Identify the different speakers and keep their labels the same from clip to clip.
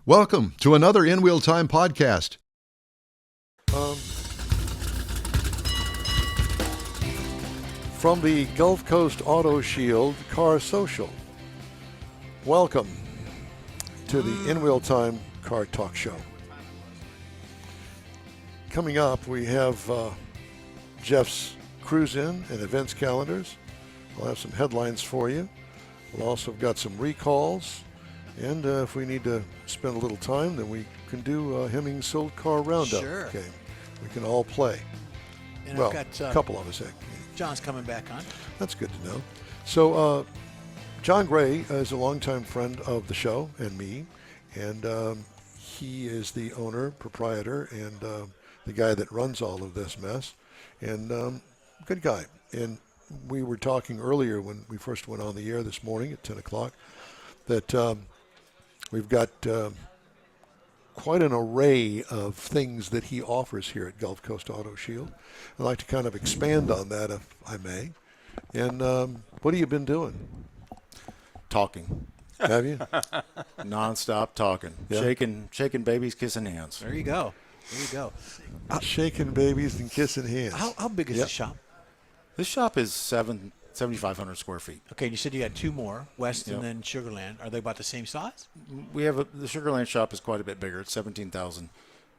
Speaker 1: Welcome to another InWheelTime podcast.
Speaker 2: From the Gulf Coast Auto Shield Car Social, welcome to the InWheelTime Car Talk Show. Coming up, we have Jeff's cruise in and events calendars. I'll have some headlines for you. We'll also have got some recalls. And if we need to spend a little time, then we can do a Hemmings Sold Car Roundup game. We can all play.
Speaker 3: And
Speaker 2: well,
Speaker 3: I've got
Speaker 2: a couple of us.
Speaker 3: John's coming back on.
Speaker 2: That's good to know. So John Gray is a longtime friend of the show and me. And he is the owner, proprietor, and the guy that runs all of this mess. And good guy. And we were talking earlier when we first went on the air this morning at 10 o'clock that we've got quite an array of things that he offers here at Gulf Coast Auto Shield. I'd like to kind of expand on that, if I may. And what have you been doing?
Speaker 4: Talking.
Speaker 2: Have you?
Speaker 4: Non-stop talking.
Speaker 2: Yeah.
Speaker 4: Shaking babies, kissing hands.
Speaker 3: There you go. There you go.
Speaker 2: Shaking babies and kissing hands.
Speaker 3: How big is the shop?
Speaker 4: This shop is 7,500 square feet.
Speaker 3: Okay, you said you had two more, West
Speaker 4: Yep.
Speaker 3: and then Sugarland. Are they about the same size?
Speaker 4: We have the Sugarland shop is quite a bit bigger. It's 17,000,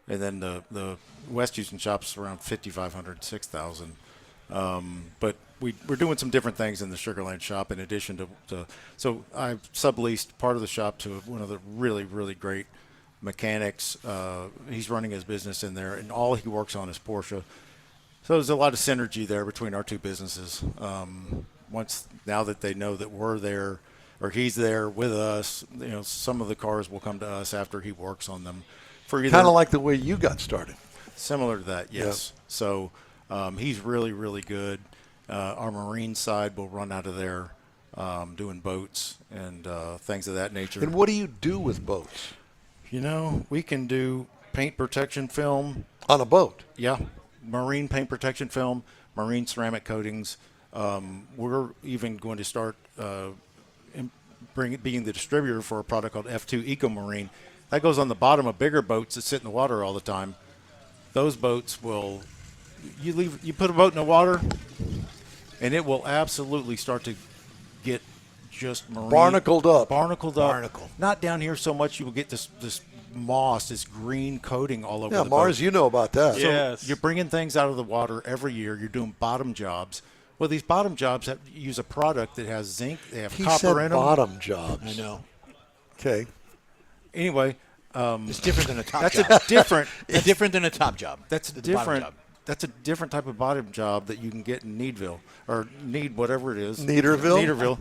Speaker 4: and then the West Houston shop is around 5,500, 6,000. But we're doing some different things in the Sugarland shop in addition to so I subleased part of the shop to one of the really, really great mechanics. He's running his business in there, and all he works on is Porsche. So there's a lot of synergy there between our two businesses. Now that they know that we're there, or he's there with us, some of the cars will come to us after he works on them.
Speaker 2: Kind of like the way you got started.
Speaker 4: Similar to that, yes. Yep. So he's really, really good. Our marine side will run out of there doing boats and things of that nature.
Speaker 2: And what do you do with boats?
Speaker 4: We can do paint protection film.
Speaker 2: On a boat?
Speaker 4: Yeah. Marine paint protection film, marine ceramic coatings. We're even going to start being the distributor for a product called F2 Eco Marine. That goes on the bottom of bigger boats that sit in the water all the time. Those boats you put a boat in the water, and it will absolutely start to get just marine.
Speaker 2: Barnacled up.
Speaker 3: Barnacle.
Speaker 4: Not down here so much. You will get this moss, this green coating all over the
Speaker 2: Mars,
Speaker 4: boat.
Speaker 2: you know about that.
Speaker 4: So you're bringing things out of the water every year. You're doing bottom jobs. Well, these bottom jobs use a product that has zinc. They have copper in them.
Speaker 2: Bottom jobs.
Speaker 3: I know.
Speaker 2: Okay.
Speaker 4: Anyway,
Speaker 3: it's different than a top
Speaker 4: that's
Speaker 3: job. It's different than a top job.
Speaker 4: That's
Speaker 3: the
Speaker 4: different.
Speaker 3: bottom job.
Speaker 4: That's a different type of bottom job that you can get in Needville or whatever it is.
Speaker 2: Neaterville.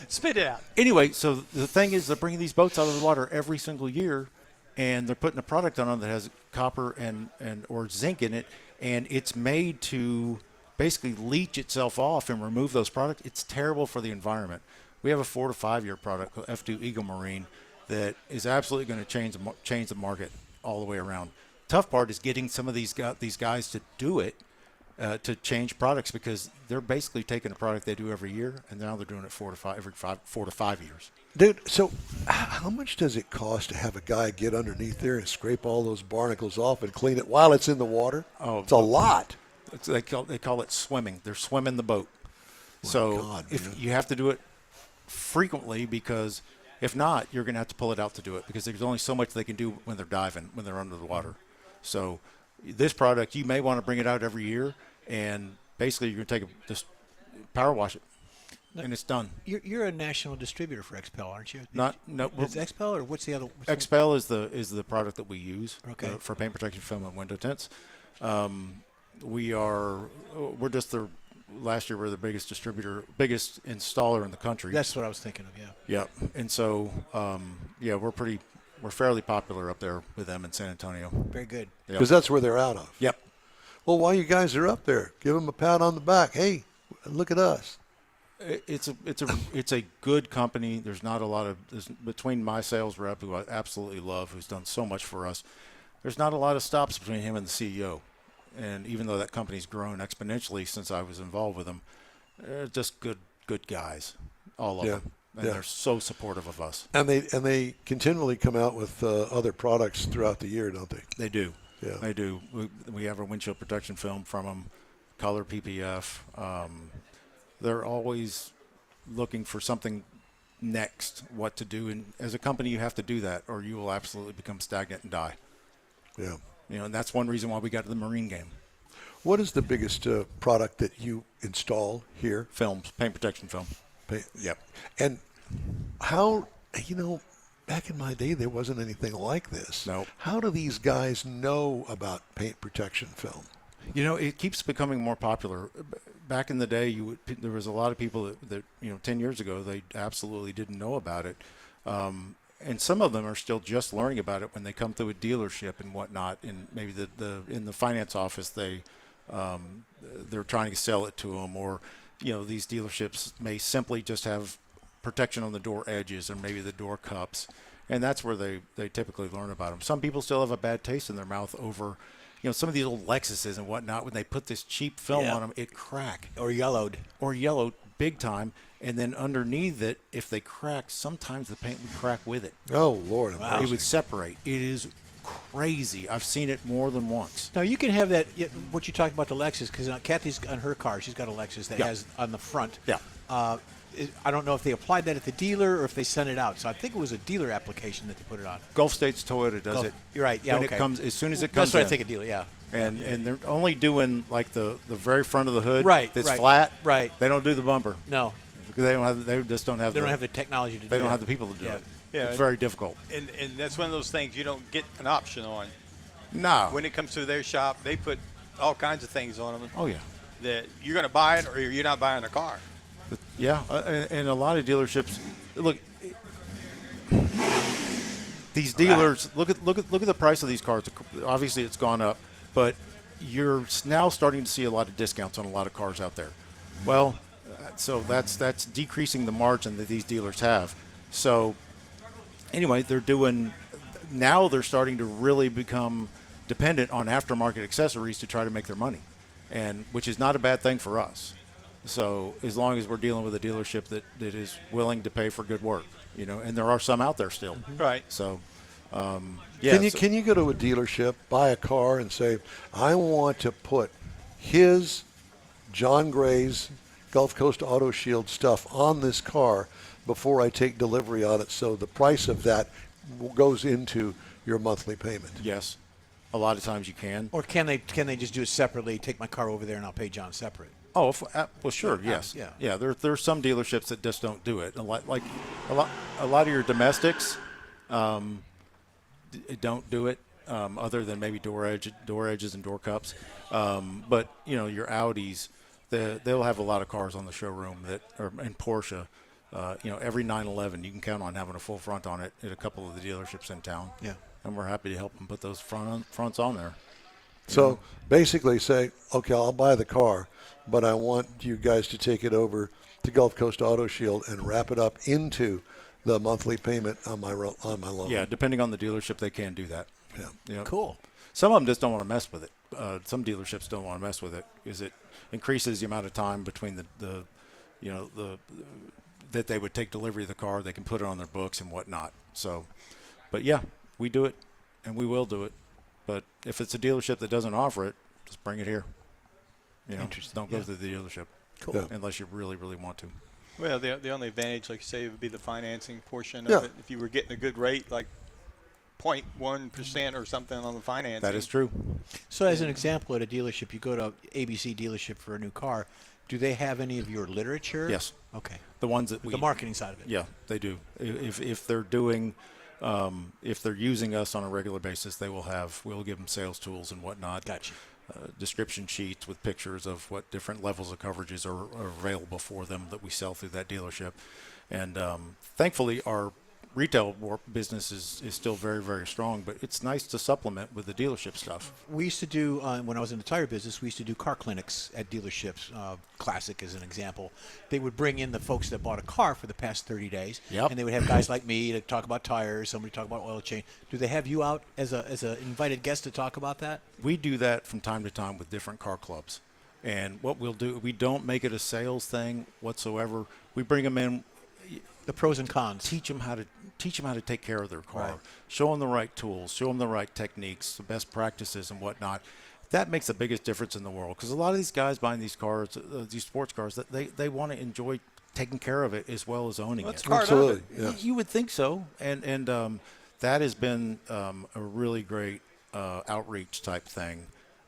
Speaker 3: Spit it out.
Speaker 4: Anyway, so the thing is, they're bringing these boats out of the water every single year, and they're putting a product on them that has copper and or zinc in it, and it's made to basically leach itself off and remove those products. It's terrible for the environment. We have a 4 to 5 year product called F2 Eco Marine that is absolutely going to change the market all the way around. Tough part is getting some of these guys to do it, to change products, because they're basically taking a product they do every year, and now they're doing it 4 to 5 years.
Speaker 2: Dude, so how much does it cost to have a guy get underneath there and scrape all those barnacles off and clean it while it's in the water?
Speaker 4: Oh,
Speaker 2: it's a lot.
Speaker 4: They call it swimming. They're swimming the boat. If you have to do it frequently, because if not, you're going to have to pull it out to do it, because there's only so much they can do when they're diving, when they're under the water. So this product, you may want to bring it out every year, and basically you're going to just power wash it, and it's done.
Speaker 3: You're a national distributor for XPEL, aren't you?
Speaker 4: No.
Speaker 3: Is it XPEL, or what's the other?
Speaker 4: XPEL is the product that we use for paint protection film and window tints. We're just last year we're the biggest distributor, biggest installer in the country.
Speaker 3: That's what I was thinking of. Yeah.
Speaker 4: Yeah, and so we're fairly popular up there with them in San Antonio.
Speaker 3: Very good.
Speaker 2: Because that's where they're out of.
Speaker 4: Yep.
Speaker 2: Well, while you guys are up there, give them a pat on the back. Hey, look at us.
Speaker 4: It's a good company. There's not a lot of between my sales rep, who I absolutely love, who's done so much for us. There's not a lot of stops between him and the CEO. And even though that company's grown exponentially since I was involved with them, they're just good guys, all of them. and
Speaker 2: Yeah.
Speaker 4: they're so supportive of us.
Speaker 2: And they continually come out with other products throughout the year, don't they?
Speaker 4: They do.
Speaker 2: Yeah.
Speaker 4: They do. We have a windshield protection film from them, color PPF. They're always looking for something next, what to do. And as a company, you have to do that, or you will absolutely become stagnant and die.
Speaker 2: Yeah.
Speaker 4: And that's one reason why we got to the marine game.
Speaker 2: What is the biggest product that you install here?
Speaker 4: Films, paint protection film. Yep.
Speaker 2: And how, back in my day, there wasn't anything like this.
Speaker 4: Nope.
Speaker 2: How do these guys know about paint protection film?
Speaker 4: It keeps becoming more popular. Back in the day, there was a lot of people that 10 years ago, they absolutely didn't know about it. And some of them are still just learning about it when they come through a dealership and whatnot. And maybe in the finance office, they're trying to sell it to them, or these dealerships may simply just have protection on the door edges or maybe the door cups, and that's where they typically learn about them. Some people still have a bad taste in their mouth over some of these old Lexuses and whatnot. When they put this cheap film on them, it crack
Speaker 3: Or yellowed.
Speaker 4: big time. And then underneath it, if they crack, sometimes the paint would crack with it.
Speaker 2: Oh, Lord.
Speaker 3: Wow.
Speaker 4: It would separate. It is crazy. I've seen it more than once.
Speaker 3: Now, you can have that, what you talked about the Lexus, because Kathy's on her car, she's got a Lexus that has on the front.
Speaker 4: Yeah.
Speaker 3: I don't know if they applied that at the dealer or if they sent it out. So I think it was a dealer application that they put it on.
Speaker 4: Gulf States Toyota does it.
Speaker 3: You're right. Yeah,
Speaker 4: when
Speaker 3: okay.
Speaker 4: it comes, as soon as it comes
Speaker 3: That's what
Speaker 4: in.
Speaker 3: I think a dealer, yeah.
Speaker 4: And they're only doing like the very front of the hood.
Speaker 3: Right,
Speaker 4: That's
Speaker 3: right,
Speaker 4: flat.
Speaker 3: right.
Speaker 4: They don't do the bumper.
Speaker 3: No,
Speaker 4: Because they just don't have.
Speaker 3: they don't have the technology to do
Speaker 4: They don't
Speaker 3: that.
Speaker 4: have the people to do
Speaker 3: Yeah.
Speaker 4: it.
Speaker 5: Yeah.
Speaker 4: It's very difficult.
Speaker 5: And that's one of those things you don't get an option on.
Speaker 4: No.
Speaker 5: When it comes to their shop, they put all kinds of things on them
Speaker 4: Oh yeah.
Speaker 5: that you're going to buy it or you're not buying a car.
Speaker 4: Yeah, and a lot of dealerships look. These dealers look at the price of these cars. Obviously, it's gone up, but you're now starting to see a lot of discounts on a lot of cars out there. Well, so that's decreasing the margin that these dealers have. So anyway, they're starting to really become dependent on aftermarket accessories to try to make their money, and which is not a bad thing for us. So as long as we're dealing with a dealership that is willing to pay for good work, and there are some out there still.
Speaker 5: Right.
Speaker 4: So,
Speaker 2: Can you go to a dealership, buy a car, and say, I want to put his John Gray's Gulf Coast Auto Shield stuff on this car before I take delivery on it, so the price of that goes into your monthly payment?
Speaker 4: Yes, a lot of times you can.
Speaker 3: Or can they just do it separately? Take my car over there and I'll pay John separate.
Speaker 4: Oh, well, sure, yes,
Speaker 3: yeah.
Speaker 4: There's some dealerships that just don't do it. A lot of your domestics don't do it, other than maybe door edges and door cups. But your Audis, they'll have a lot of cars on the showroom and Porsche. Every 911, you can count on having a full front on it at a couple of the dealerships in town.
Speaker 3: Yeah.
Speaker 4: And we're happy to help them put those fronts on there.
Speaker 2: So basically say, okay, I'll buy the car, but I want you guys to take it over to Gulf Coast Auto Shield and wrap it up into the monthly payment on my loan.
Speaker 4: Yeah, depending on the dealership, they can do that.
Speaker 2: Yeah.
Speaker 3: Cool.
Speaker 4: Some of them just don't want to mess with it. Some dealerships don't want to mess with it because it increases the amount of time between the that they would take delivery of the car. They can put it on their books and whatnot. So, but yeah, we do it and we will do it. But if it's a dealership that doesn't offer it, just bring it here. Just don't go to the dealership.
Speaker 3: Cool.
Speaker 2: Yeah.
Speaker 4: Unless you really, really want to.
Speaker 5: Well, the only advantage, like you say, would be the financing portion
Speaker 2: Yeah.
Speaker 5: of it. If you were getting a good rate, like 0.1% or something on the financing.
Speaker 4: That is true.
Speaker 3: So as an example, at a dealership, you go to ABC dealership for a new car. Do they have any of your literature?
Speaker 4: Yes.
Speaker 3: Okay.
Speaker 4: The ones that
Speaker 3: The marketing side of it.
Speaker 4: Yeah, they do. If they're doing, if they're using us on a regular basis, we'll give them sales tools and whatnot.
Speaker 3: Gotcha.
Speaker 4: Description sheets with pictures of what different levels of coverages are available for them that we sell through that dealership. And thankfully, our retail business is still very, very strong, but it's nice to supplement with the dealership stuff.
Speaker 3: We used to do, when I was in the tire business, we used to do car clinics at dealerships. Classic as an example. They would bring in the folks that bought a car for the past 30 days,
Speaker 4: Yep.
Speaker 3: and they would have guys like me to talk about tires, somebody talk about oil change. Do they have you out as a invited guest to talk about that?
Speaker 4: We do that from time to time with different car clubs. And what we'll do, we don't make it a sales thing whatsoever. We bring them in.
Speaker 3: The pros and cons.
Speaker 4: teach them how to take care of their car.
Speaker 3: Right.
Speaker 4: Show them the right tools. Show them the right techniques, the best practices, and whatnot. That makes the biggest difference in the world, because a lot of these guys buying these cars, these sports cars, that they want to enjoy taking care of it as well as owning
Speaker 5: That's
Speaker 4: it.
Speaker 5: part
Speaker 2: Absolutely.
Speaker 5: of it.
Speaker 2: Yeah.
Speaker 4: You would think so, and that has been a really great outreach type thing.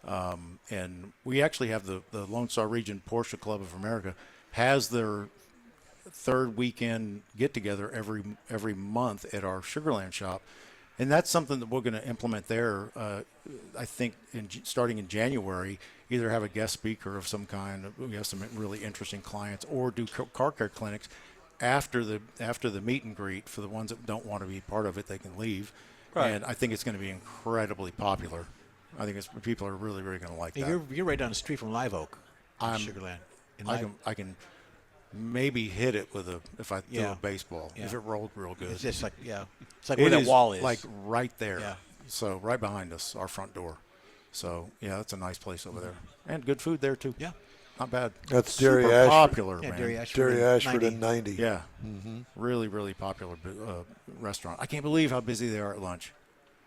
Speaker 4: And we actually have the Lone Star Region Porsche Club of America has their third weekend get together every month at our Sugarland shop, and that's something that we're going to implement there. I think starting in January, either have a guest speaker of some kind. We have some really interesting clients, or do car care clinics after the meet and greet. For the ones that don't want to be part of it, they can leave.
Speaker 5: Right.
Speaker 4: And I think it's going to be incredibly popular. I think people are really, really going to like that.
Speaker 3: You're right down the street from Live Oak, Sugarland. In
Speaker 4: I can maybe hit it with if I threw
Speaker 3: Yeah.
Speaker 4: a baseball,
Speaker 3: Yeah.
Speaker 4: if it rolled real good.
Speaker 3: It's just like, it's like
Speaker 4: It
Speaker 3: where that
Speaker 4: is
Speaker 3: wall is.
Speaker 4: like right there.
Speaker 3: Yeah.
Speaker 4: So right behind us, our front door. So yeah, that's a nice place over there, and good food there too.
Speaker 3: Yeah.
Speaker 4: Not bad.
Speaker 2: That's
Speaker 4: Super
Speaker 2: Derry Ashford.
Speaker 4: popular,
Speaker 3: Yeah,
Speaker 4: man.
Speaker 3: Derry Ashford.
Speaker 2: Jerry Ashford
Speaker 3: 90.
Speaker 2: and 90.
Speaker 4: Yeah, really, really popular restaurant. I can't believe how busy they are at lunch.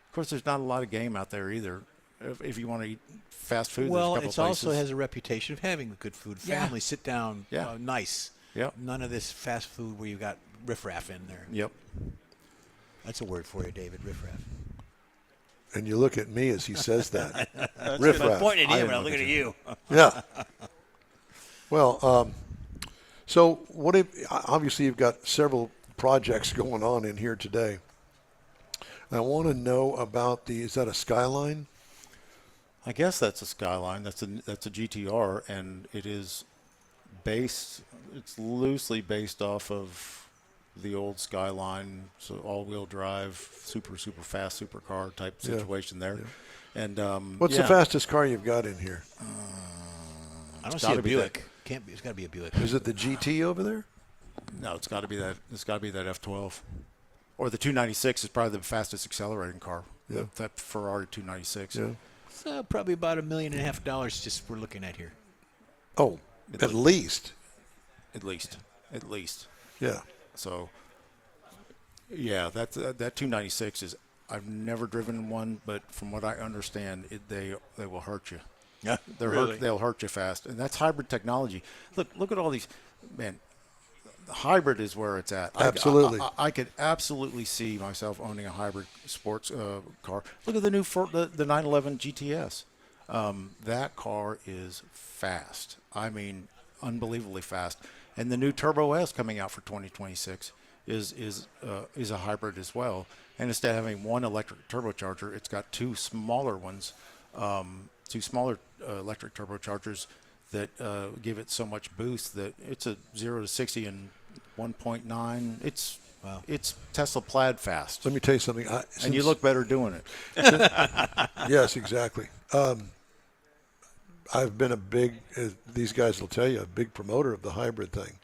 Speaker 4: Of course, there's not a lot of game out there either. If you want to eat fast food,
Speaker 3: Well,
Speaker 4: there's a
Speaker 3: it
Speaker 4: couple
Speaker 3: also
Speaker 4: places.
Speaker 3: has a reputation of having good food.
Speaker 4: Yeah.
Speaker 3: Family, sit down,
Speaker 4: Yeah.
Speaker 3: nice.
Speaker 4: Yep.
Speaker 3: None of this fast food where you got riffraff in there.
Speaker 4: Yep.
Speaker 3: That's a word for you, David, riffraff.
Speaker 2: And you look at me as he says that.
Speaker 5: That's
Speaker 2: Riff
Speaker 5: good.
Speaker 2: raff.
Speaker 3: Pointing at
Speaker 4: I
Speaker 3: him,
Speaker 4: didn't
Speaker 3: and I'm
Speaker 4: look
Speaker 3: looking
Speaker 4: at
Speaker 3: at you.
Speaker 2: Yeah. Well, so obviously you've got several projects going on in here today. I want to know about is that a Skyline?
Speaker 4: I guess that's a Skyline. That's a GTR, and it is based. It's loosely based off of the old Skyline, so all-wheel drive, super fast supercar type
Speaker 2: Yeah.
Speaker 4: situation there.
Speaker 2: Yeah.
Speaker 4: And
Speaker 2: What's the fastest car you've got in here?
Speaker 3: I don't
Speaker 4: It's
Speaker 3: see a
Speaker 4: gotta be that-
Speaker 3: Buick. Can't be. It's got to be a Buick.
Speaker 2: Is it the GT over there?
Speaker 4: No, it's got to be that. It's got to be that F12, or the 296 is probably the fastest accelerating car.
Speaker 2: Yeah.
Speaker 4: That Ferrari 296.
Speaker 2: Yeah.
Speaker 3: So probably about $1.5 million just we're looking at here.
Speaker 2: Oh, at least.
Speaker 4: At least.
Speaker 2: Yeah.
Speaker 4: So, yeah, that 296 is. I've never driven one, but from what I understand, they will hurt you.
Speaker 3: Yeah,
Speaker 4: They'll hurt you fast, and that's hybrid technology. Look at all these, man. Hybrid is where it's at.
Speaker 2: Absolutely.
Speaker 4: I could absolutely see myself owning a hybrid sports car. Look at the new the 911 GTS. That car is fast. I mean, unbelievably fast. And the new Turbo S coming out for 2026 is a hybrid as well. And instead of having one electric turbocharger, it's got two smaller ones, electric turbochargers that give it so much boost that it's a 0 to 60 in 1.9. It's Tesla Plaid fast.
Speaker 2: Let me tell you something.
Speaker 4: And you look better doing it.
Speaker 2: Yes, exactly. I've been a big, these guys will tell you, a big promoter of the hybrid thing.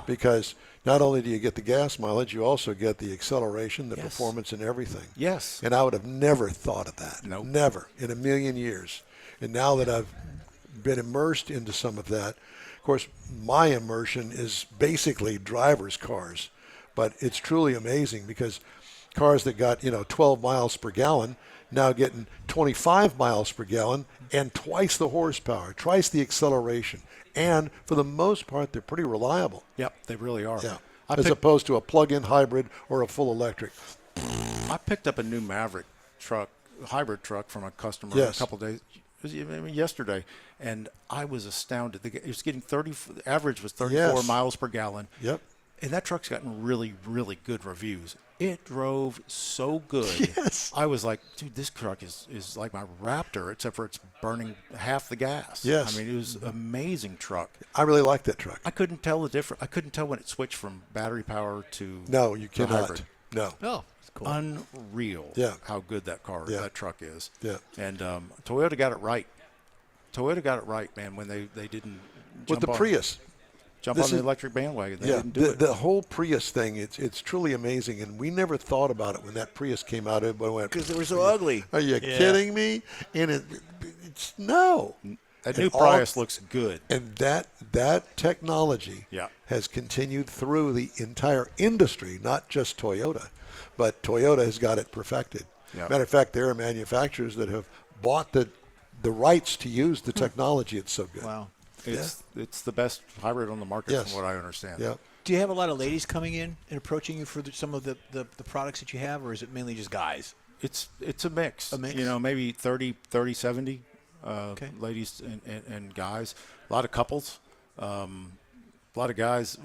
Speaker 2: Because not only do you get the gas mileage, you also get the acceleration, the performance, and everything.
Speaker 4: Yes.
Speaker 2: And I would have never thought of that.
Speaker 4: Nope.
Speaker 2: Never in a million years. And now that I've been immersed into some of that, of course, my immersion is basically driver's cars. But it's truly amazing because cars that got, 12 miles per gallon now getting 25 miles per gallon and twice the horsepower, twice the acceleration. And for the most part, they're pretty reliable.
Speaker 4: Yep, they really are.
Speaker 2: Yeah. As opposed to a plug-in hybrid or a full electric.
Speaker 4: I picked up a new Maverick truck, hybrid truck, from a customer
Speaker 2: Yes.
Speaker 4: a couple of days, yesterday, and I was astounded. It was getting average was 34
Speaker 2: Yes.
Speaker 4: miles per gallon.
Speaker 2: Yep.
Speaker 4: And that truck's gotten really, really good reviews. It drove so good.
Speaker 2: Yes.
Speaker 4: I was like, dude, this truck is like my Raptor, except for it's burning half the gas.
Speaker 2: Yes.
Speaker 4: I mean, it was an amazing truck.
Speaker 2: I really like that truck.
Speaker 4: I couldn't tell the difference. I couldn't tell when it switched from battery power to
Speaker 2: No, you
Speaker 4: the
Speaker 2: cannot.
Speaker 4: hybrid.
Speaker 2: No.
Speaker 3: Oh, that's cool.
Speaker 4: Unreal.
Speaker 2: Yeah.
Speaker 4: How good that truck is.
Speaker 2: Yeah.
Speaker 4: And Toyota got it right. Toyota got it right, man. When they didn't
Speaker 2: With the Prius.
Speaker 4: jump
Speaker 2: This
Speaker 4: on the
Speaker 2: is-
Speaker 4: electric bandwagon, they
Speaker 2: Yeah,
Speaker 4: didn't do it.
Speaker 2: the whole Prius thing, it's truly amazing. And we never thought about it when that Prius came out. Everybody went,
Speaker 3: Because they were so ugly.
Speaker 2: are you kidding me? And it's no.
Speaker 4: That new
Speaker 2: all-
Speaker 4: Prius looks good.
Speaker 2: And that technology
Speaker 4: Yeah.
Speaker 2: has continued through the entire industry, not just Toyota, but Toyota has got it perfected.
Speaker 4: Yeah.
Speaker 2: Matter of fact, there are manufacturers that have bought the rights to use the technology. It's so good.
Speaker 3: Wow.
Speaker 4: It's the best hybrid on the market
Speaker 2: Yes.
Speaker 4: from what I understand.
Speaker 2: Yeah.
Speaker 3: Do you have a lot of ladies coming in and approaching you for some of the products that you have, or is it mainly just guys?
Speaker 4: It's a mix.
Speaker 3: A mix?
Speaker 4: You know, maybe 30, 70
Speaker 3: Okay.
Speaker 4: ladies and guys. A lot of couples. A lot of guys.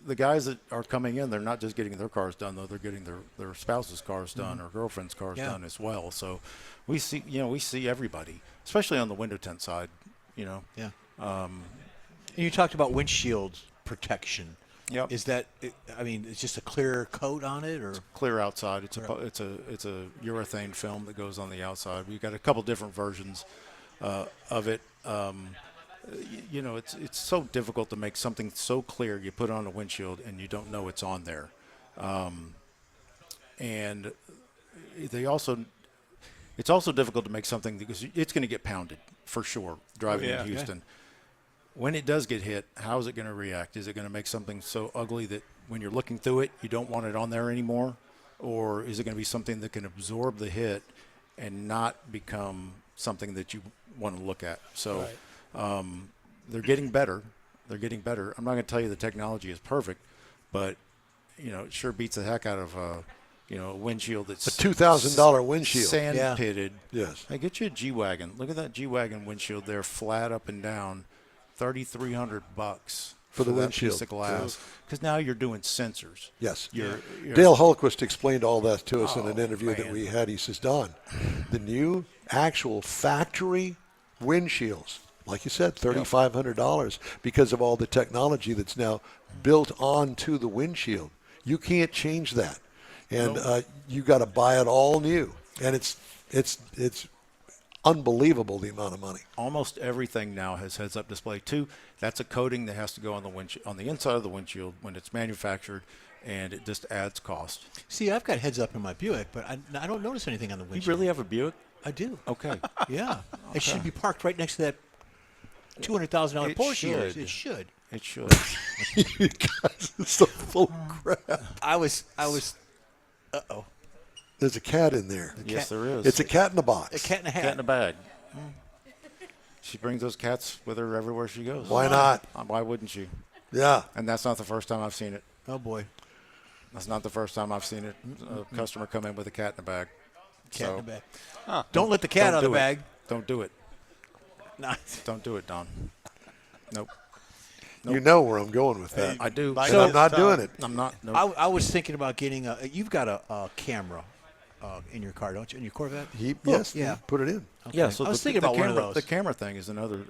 Speaker 4: The guys that are coming in, they're not just getting their cars done, though. They're getting their spouse's cars done or girlfriend's cars
Speaker 3: Yeah.
Speaker 4: done as well. So we see everybody, especially on the window tint side. You know.
Speaker 3: Yeah. And you talked about windshield protection.
Speaker 4: Yep.
Speaker 3: Is that? I mean, it's just a clear coat on it, or
Speaker 4: Clear outside. It's a urethane film that goes on the outside. We've got a couple different versions of it. You know, it's so difficult to make something so clear. You put it on a windshield and you don't know it's on there. And it's also difficult to make something because it's going to get pounded for sure driving
Speaker 5: yeah.
Speaker 4: in Houston. When it does get hit, how is it going to react? Is it going to make something so ugly that when you're looking through it, you don't want it on there anymore? Or is it going to be something that can absorb the hit and not become something that you want to look at? So they're getting better. They're getting better. I'm not going to tell you the technology is perfect, but, you know, it sure beats the heck out of a windshield that's
Speaker 2: A $2,000 windshield.
Speaker 4: Sand
Speaker 3: Yeah.
Speaker 4: pitted.
Speaker 2: Yes.
Speaker 4: Hey, get you a G-Wagon. Look at that G-Wagon windshield there, flat up and down. $3,300
Speaker 2: For the
Speaker 4: that
Speaker 2: windshield.
Speaker 4: piece of glass. Because now you're doing sensors.
Speaker 2: Yes.
Speaker 4: You're
Speaker 2: Dale Hultquist explained all that to us in an interview that
Speaker 4: man.
Speaker 2: we had. He says, Don, the new actual factory windshields, like you said, $3,500 because of all the technology that's now built onto the windshield. You can't change that. And you got to buy it all new. And it's unbelievable the amount of money.
Speaker 4: almost everything now has heads-up display too. That's a coating that has to go on the on the inside of the windshield when it's manufactured, and it just adds cost.
Speaker 3: see, I've got heads up in my Buick, but I don't notice anything on the
Speaker 4: You
Speaker 3: windshield.
Speaker 4: really have a Buick?
Speaker 3: I do.
Speaker 4: Okay.
Speaker 3: Yeah. It should be parked right next to that $200,000
Speaker 4: It
Speaker 3: Porsche.
Speaker 4: should.
Speaker 3: It should.
Speaker 4: It should.
Speaker 2: You guys are so full of crap.
Speaker 3: I was. Uh-oh.
Speaker 2: There's a cat in there.
Speaker 4: Yes, there is.
Speaker 2: It's a cat in a box.
Speaker 3: A cat in a hat.
Speaker 4: cat in a bag. She brings those cats with her everywhere she goes.
Speaker 2: Why not?
Speaker 4: Why wouldn't she?
Speaker 2: Yeah.
Speaker 4: And that's not the first time I've seen it.
Speaker 3: Oh boy.
Speaker 4: That's not the first time I've seen it. A customer come in with a cat in a bag.
Speaker 3: Cat
Speaker 4: So,
Speaker 3: in the bag. Don't let the cat out of the bag.
Speaker 4: Don't do it.
Speaker 3: Nice.
Speaker 4: Don't do it, Don. Nope.
Speaker 2: You know where I'm going with that.
Speaker 4: I do.
Speaker 2: And
Speaker 3: So-
Speaker 2: I'm not doing it.
Speaker 4: I'm not. Nope.
Speaker 3: I was thinking about getting a. You've got a camera in your car, don't you? In your Corvette.
Speaker 2: Yes,
Speaker 3: yeah.
Speaker 2: put it in.
Speaker 4: Yeah, so
Speaker 3: I was thinking about
Speaker 4: camera,
Speaker 3: one of those.
Speaker 4: The camera thing is another.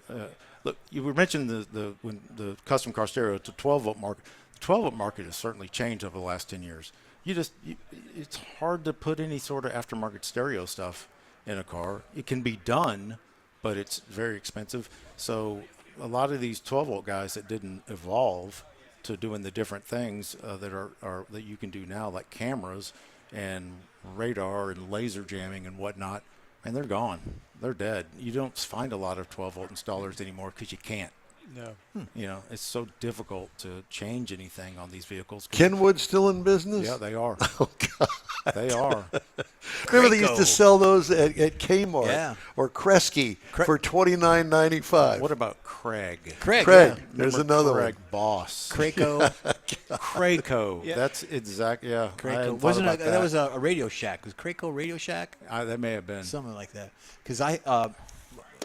Speaker 4: Look, you were mentioning when the custom car stereo to 12-volt market. The 12-volt market has certainly changed over the last 10 years. It's hard to put any sort of aftermarket stereo stuff in a car. It can be done, but it's very expensive. So a lot of these 12-volt guys that didn't evolve to doing the different things that are that you can do now, like cameras and radar and laser jamming and whatnot, and they're gone. They're dead. You don't find a lot of 12-volt installers anymore because you can't.
Speaker 5: No.
Speaker 4: You know, it's so difficult to change anything on these vehicles.
Speaker 2: Kenwood still in business?
Speaker 4: Yeah, they are.
Speaker 2: Oh, God.
Speaker 4: They are.
Speaker 2: Remember they used
Speaker 3: Graco.
Speaker 2: to sell those at Kmart
Speaker 3: Yeah.
Speaker 2: or Kresge for $29.95.
Speaker 4: What about Craig?
Speaker 3: Craig.
Speaker 2: Craig,
Speaker 3: Yeah.
Speaker 2: there's
Speaker 4: Remember
Speaker 2: another
Speaker 4: Craig
Speaker 2: one.
Speaker 4: Boss.
Speaker 3: Craco.
Speaker 4: Craco.
Speaker 5: Yeah.
Speaker 4: That's exact. Yeah. I
Speaker 3: Craco.
Speaker 4: hadn't thought
Speaker 3: Wasn't
Speaker 4: about
Speaker 3: that was a Radio Shack? Was Craco Radio Shack?
Speaker 4: That may have been.
Speaker 3: Something like that. Because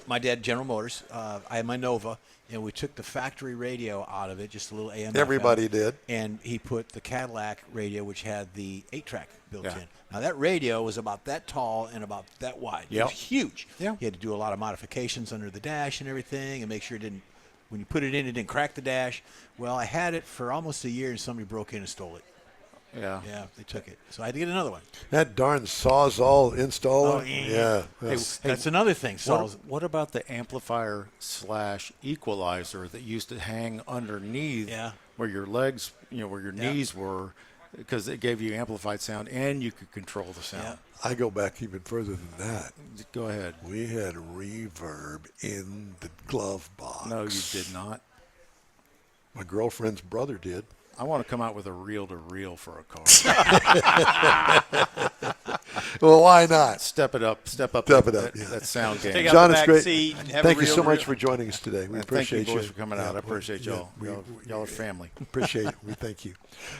Speaker 3: my dad, General Motors, I had my Nova, and we took the factory radio out of it, just a little AM.
Speaker 2: Everybody
Speaker 3: FM,
Speaker 2: did.
Speaker 3: And he put the Cadillac radio, which had the 8-track built
Speaker 4: Yeah.
Speaker 3: in. Now, that radio was about that tall and about that wide. It
Speaker 4: Yep.
Speaker 3: was huge.
Speaker 4: Yeah.
Speaker 3: He had to do a lot of modifications under the dash and everything and make sure it didn't, when you put it in, it didn't crack the dash. Well, I had it for almost a year, and somebody broke in and stole it.
Speaker 4: Yeah.
Speaker 3: Yeah, they took it. So I had to get another one.
Speaker 2: That darn Sawzall installer.
Speaker 3: Oh, yeah.
Speaker 2: Yeah.
Speaker 3: That's another thing.
Speaker 4: What about the amplifier / equalizer that used to hang underneath
Speaker 3: Yeah.
Speaker 4: where your legs, where your
Speaker 3: Yeah.
Speaker 4: knees were, because it gave you amplified sound and you could control the sound.
Speaker 3: Yeah.
Speaker 2: I go back even further than that.
Speaker 4: Go ahead.
Speaker 2: We had reverb in the glove box.
Speaker 4: No, you did not.
Speaker 2: My girlfriend's brother did.
Speaker 4: I want to come out with a reel-to-reel for a car.
Speaker 2: Well, why not?
Speaker 4: Step it up.
Speaker 2: Step it up,
Speaker 4: that,
Speaker 2: yeah.
Speaker 4: that sound game.
Speaker 5: Take out
Speaker 2: John,
Speaker 5: the
Speaker 2: it's
Speaker 5: back
Speaker 2: great.
Speaker 5: seat. Have
Speaker 2: Thank
Speaker 5: a
Speaker 2: you so
Speaker 5: real-
Speaker 2: much for joining us today. We
Speaker 4: And
Speaker 2: appreciate
Speaker 4: thank you, boys, for coming out.
Speaker 2: Yeah,
Speaker 4: I appreciate y'all.
Speaker 2: yeah,
Speaker 4: Y'all are family.
Speaker 2: Appreciate it. We thank you.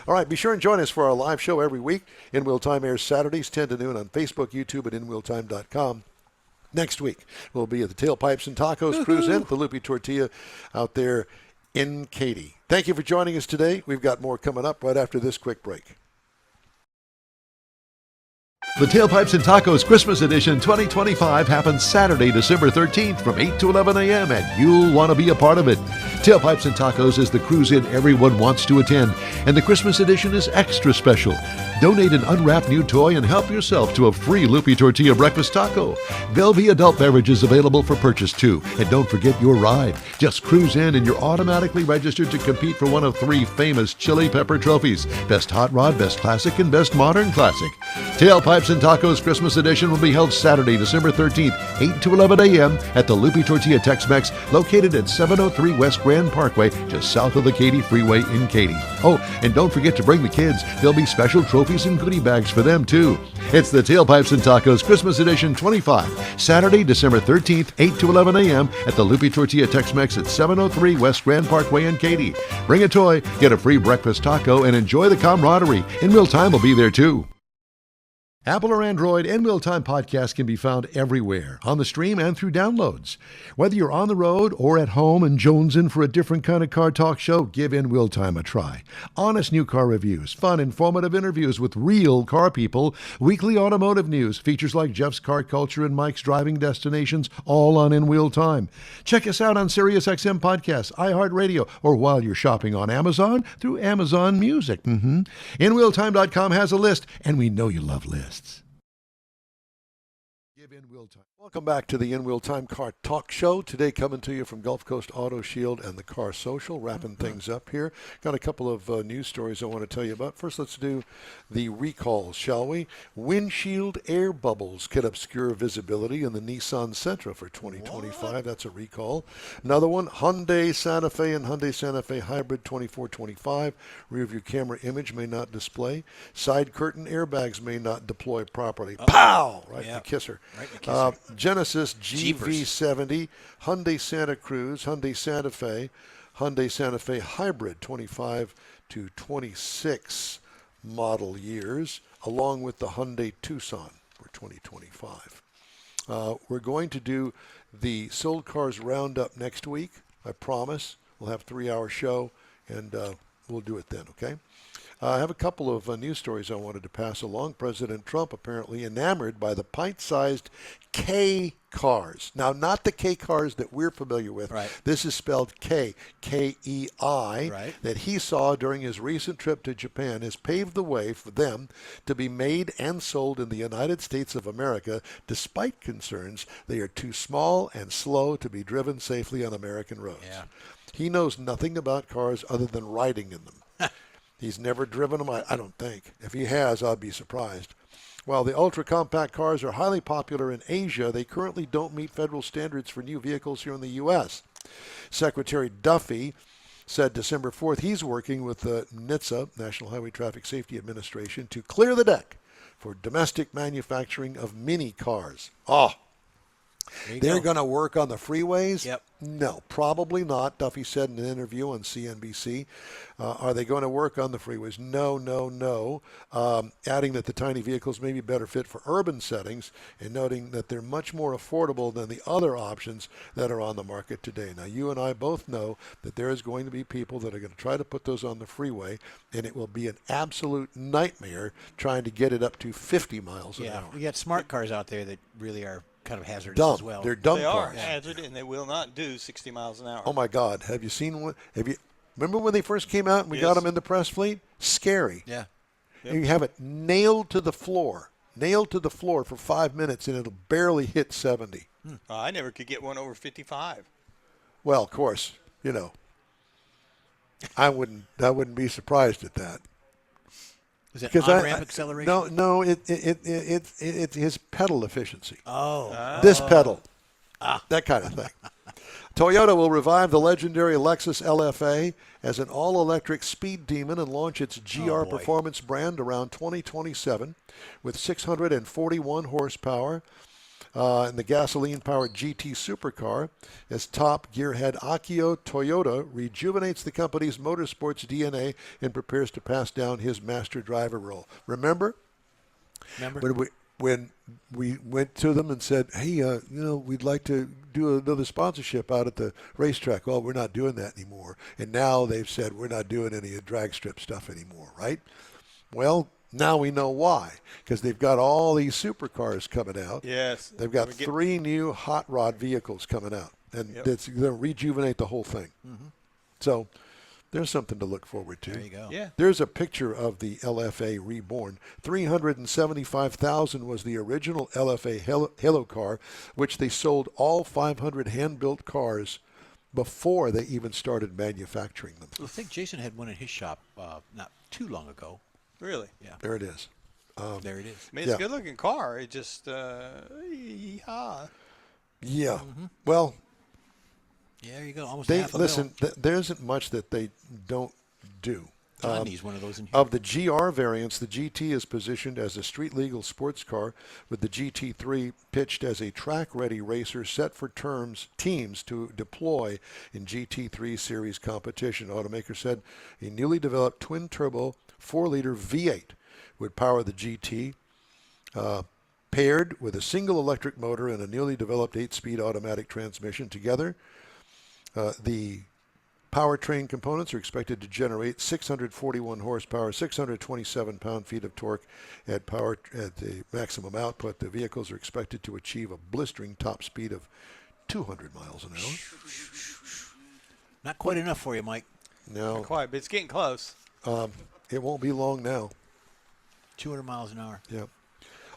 Speaker 2: All right, be sure and join us for our live show every week. InWheelTime airs Saturdays 10 to noon on Facebook, YouTube, and InWheelTime.com. Next week, we'll be at the Tailpipes and Tacos Cruise In at the Loopy Tortilla out there in Katy. Thank you for joining us today. We've got more coming up right after this quick break.
Speaker 1: The Tailpipes and Tacos Christmas Edition 2025 happens Saturday, December 13th from 8 to 11 a.m., and you'll want to be a part of it. Tailpipes and Tacos is the cruise-in everyone wants to attend, and the Christmas edition is extra special. Donate an unwrapped new toy and help yourself to a free Loopy Tortilla breakfast taco. There'll be adult beverages available for purchase, too. And don't forget your ride. Just cruise in and you're automatically registered to compete for one of 3 famous Chili Pepper trophies: Best Hot Rod, Best Classic, and Best Modern Classic. Tailpipes and Tacos Christmas Edition will be held Saturday, December 13th, 8 to 11 a.m. at the Loopy Tortilla Tex-Mex, located at 703 West Grand Parkway, just south of the Katy Freeway in Katy. Oh, and don't forget to bring the kids. There'll be special trophies and goodie bags for them, too. It's the Tailpipes and Tacos Christmas Edition 25, Saturday, December 13th, 8 to 11 a.m. at the Loopy Tortilla Tex-Mex at 703 West Grand Parkway in Katy. Bring a toy, get a free breakfast taco, and enjoy the camaraderie. InWheelTime will be there, too. Apple or Android, InWheelTime podcast can be found everywhere, on the stream and through downloads. Whether you're on the road or at home and jonesing for a different kind of car talk show, give InWheelTime a try. Honest new car reviews, fun, informative interviews with real car people, weekly automotive news, features like Jeff's Car Culture and Mike's Driving Destinations, all on InWheelTime. Check us out on SiriusXM Podcasts, iHeartRadio, or while you're shopping on Amazon, through Amazon Music. InWheelTime.com has a list, and we know you love lists.
Speaker 2: Welcome back to the InWheelTime Car Talk Show. Today coming to you from Gulf Coast Auto Shield and the Car Social. Wrapping things up here. Got a couple of news stories I want to tell you about. First, let's do the recalls, shall we? Windshield air bubbles can obscure visibility in the Nissan Sentra for 2025. What? That's a recall. Another one, Hyundai Santa Fe and Hyundai Santa Fe Hybrid 2425. Rear view camera image may not display. Side curtain airbags may not deploy properly. Pow! Right in the kisser.
Speaker 3: Right in the kisser.
Speaker 2: Genesis GV70, Hyundai Santa Cruz, Hyundai Santa Fe Hybrid 25 to 26 model years, along with the Hyundai Tucson for 2025. We're going to do the Sold Cars Roundup next week. I promise. We'll have a 3-hour show, and we'll do it then, okay? I have a couple of news stories I wanted to pass along. President Trump apparently enamored by the pint-sized K cars. Now, not the K cars that we're familiar with.
Speaker 3: Right.
Speaker 2: This is spelled K, K-E-I,
Speaker 3: Right.
Speaker 2: that he saw during his recent trip to Japan has paved the way for them to be made and sold in the United States of America, despite concerns they are too small and slow to be driven safely on American roads.
Speaker 3: Yeah.
Speaker 2: He knows nothing about cars other than riding in them. He's never driven them, I don't think. If he has, I'd be surprised. While the ultra-compact cars are highly popular in Asia, they currently don't meet federal standards for new vehicles here in the U.S. Secretary Duffy said December 4th he's working with the NHTSA, National Highway Traffic Safety Administration, to clear the deck for domestic manufacturing of mini cars. They're going to work on the freeways?
Speaker 3: Yep.
Speaker 2: No, probably not, Duffy said in an interview on CNBC. Are they going to work on the freeways? No. Adding that the tiny vehicles may be better fit for urban settings and noting that they're much more affordable than the other options that are on the market today. Now, you and I both know that there is going to be people that are going to try to put those on the freeway, and it will be an absolute nightmare trying to get it up to 50 miles an hour.
Speaker 3: We got smart cars out there that really are kind of hazardous
Speaker 2: Dumb.
Speaker 3: as well.
Speaker 2: They're dumb
Speaker 5: They are
Speaker 2: cars.
Speaker 5: hazard, and they will not do 60 miles an hour.
Speaker 2: Oh my God! Have you seen one? Remember when they first came out and we got them in the press fleet? Scary.
Speaker 3: Yeah.
Speaker 5: Yep.
Speaker 2: You have it nailed to the floor for 5 minutes, and it'll barely hit 70.
Speaker 5: I never could get one over 55.
Speaker 2: Well, of course, I wouldn't be surprised at that.
Speaker 3: Is it
Speaker 2: Because
Speaker 3: on-ramp acceleration?
Speaker 2: No, it's his pedal efficiency.
Speaker 3: Oh.
Speaker 2: This pedal. That kind of thing. Toyota will revive the legendary Lexus LFA as an all-electric speed demon and launch its GR performance brand around 2027 with 641 horsepower and the gasoline-powered GT supercar as top gearhead Akio Toyoda rejuvenates the company's motorsports DNA and prepares to pass down his master driver role. Remember? When we went to them and said, hey, we'd like to do another sponsorship out at the racetrack. Well, we're not doing that anymore. And now they've said we're not doing any drag strip stuff anymore, right? Well, now we know why, because they've got all these supercars coming out.
Speaker 5: Yes.
Speaker 2: They've got 3 new hot rod vehicles coming out, and it's going to rejuvenate the whole thing. Mm-hmm. So there's something to look forward to.
Speaker 3: There you go.
Speaker 5: Yeah.
Speaker 2: There's a picture of the LFA reborn. 375,000 was the original LFA Halo car, which they sold all 500 hand-built cars before they even started manufacturing them.
Speaker 3: I think Jason had one in his shop not too long ago.
Speaker 5: Really?
Speaker 3: Yeah.
Speaker 2: There it is.
Speaker 3: There it is.
Speaker 5: I mean, it's a good-looking car. It just,
Speaker 2: Yeah.
Speaker 3: Mm-hmm.
Speaker 2: Well,
Speaker 3: yeah, there you go. Almost
Speaker 2: they
Speaker 3: half a
Speaker 2: listen. There isn't much that they don't do.
Speaker 3: John needs one of those in here.
Speaker 2: Of the GR variants, the GT is positioned as a street-legal sports car, with the GT3 pitched as a track-ready racer set for teams to deploy in GT3 series competition. Automaker said a newly developed twin-turbo 4-liter V8 would power the GT, paired with a single electric motor and a newly developed 8-speed automatic transmission. Together, the powertrain components are expected to generate 641 horsepower, 627 pound-feet of torque at the maximum output. The vehicles are expected to achieve a blistering top speed of 200 miles an hour.
Speaker 3: Not quite enough for you, Mike.
Speaker 2: No,
Speaker 5: not quite, but it's getting close.
Speaker 2: It won't be long now.
Speaker 3: 200 miles an hour.
Speaker 2: Yeah.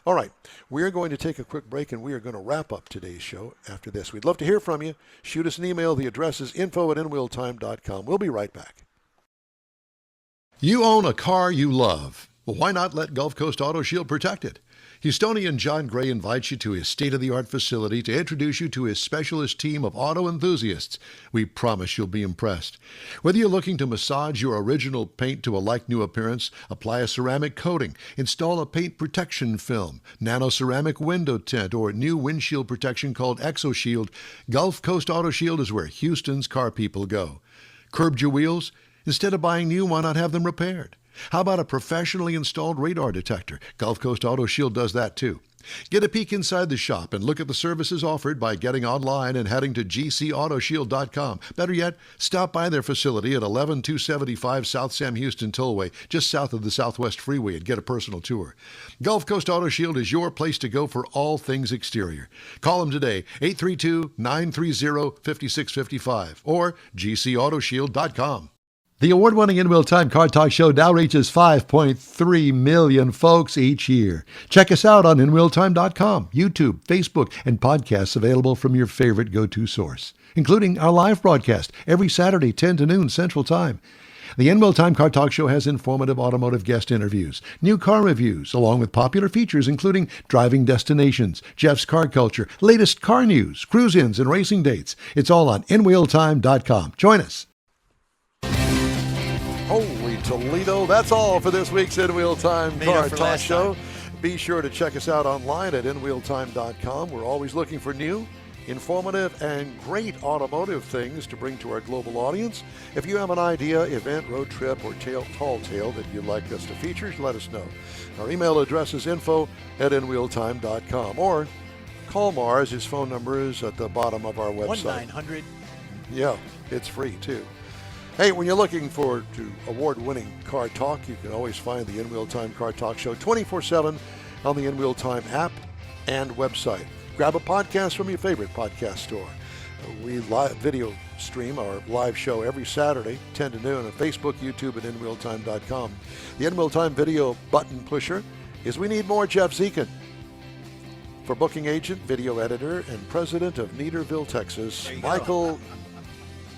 Speaker 2: All right. We are going to take a quick break, and we are going to wrap up today's show after this. We'd love to hear from you. Shoot us an email. The address is info@InWheelTime.com. We'll be right back.
Speaker 1: You own a car you love. Well, why not let Gulf Coast Auto Shield protect it? Houstonian John Gray invites you to his state-of-the-art facility to introduce you to his specialist team of auto enthusiasts. We promise you'll be impressed. Whether you're looking to massage your original paint to a like-new appearance, apply a ceramic coating, install a paint protection film, nano ceramic window tint, or new windshield protection called ExoShield, Gulf Coast Auto Shield is where Houston's car people go. Curbed your wheels? Instead of buying new, why not have them repaired? How about a professionally installed radar detector? Gulf Coast Auto Shield does that too. Get a peek inside the shop and look at the services offered by getting online and heading to gcautoshield.com. Better yet, stop by their facility at 11275 South Sam Houston Tollway, just south of the Southwest Freeway, and get a personal tour. Gulf Coast Auto Shield is your place to go for all things exterior. Call them today, 832-930-5655 or gcautoshield.com. The award-winning InWheelTime Car Talk Show now reaches 5.3 million folks each year. Check us out on InWheelTime.com, YouTube, Facebook, and podcasts available from your favorite go-to source, including our live broadcast every Saturday, 10 to noon Central Time. The InWheelTime Car Talk Show has informative automotive guest interviews, new car reviews, along with popular features including driving destinations, Jeff's car culture, latest car news, cruise-ins, and racing dates. It's all on InWheelTime.com. Join us.
Speaker 2: Holy Toledo. That's all for this week's InWheelTime Car
Speaker 3: for
Speaker 2: Talk
Speaker 3: last
Speaker 2: Show.
Speaker 3: time.
Speaker 2: Be sure to check us out online at InWheelTime.com. We're always looking for new, informative, and great automotive things to bring to our global audience. If you have an idea, event, road trip, or tall tale that you'd like us to feature, let us know. Our email address is info@InWheelTime.com, or call Mars. His phone number is at the bottom of our website.
Speaker 3: 1-900.
Speaker 2: Yeah, it's free too. Hey, when you're looking for award-winning car talk, you can always find the InWheelTime Car Talk Show 24/7 on the InWheelTime app and website. Grab a podcast from your favorite podcast store. We video stream our live show every Saturday, 10 to noon, on Facebook, YouTube, and InWheelTime.com. The InWheelTime video button pusher is we need more Jeff Zekin. For booking agent, video editor, and president of Neaterville, Texas, Michael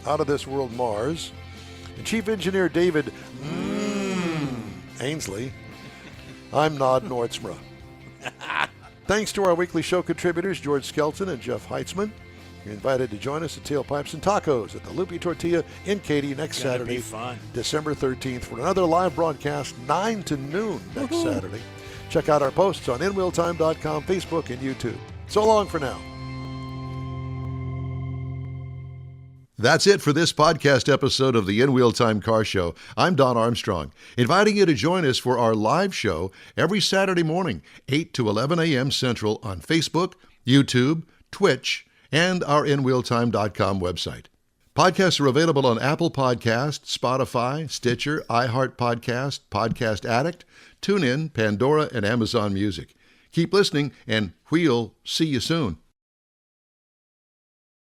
Speaker 2: Out of This World Mars, and Chief Engineer David Ainsley. I'm Nod Nordsma. Thanks to our weekly show contributors, George Skelton and Jeff Heitzman. You're invited to join us at Tailpipes and Tacos at the Lupi Tortilla in Katy next
Speaker 3: Gonna
Speaker 2: Saturday,
Speaker 3: be fun.
Speaker 2: December 13th, for another live broadcast, 9 to noon next Saturday. Check out our posts on InWheelTime.com, Facebook, and YouTube. So long for now.
Speaker 1: That's it for this podcast episode of the InWheelTime Car Show. I'm Don Armstrong, inviting you to join us for our live show every Saturday morning, 8 to 11 a.m. Central on Facebook, YouTube, Twitch, and our InWheelTime.com website. Podcasts are available on Apple Podcasts, Spotify, Stitcher, iHeart Podcast, Podcast Addict, TuneIn, Pandora, and Amazon Music. Keep listening, and we'll see you soon.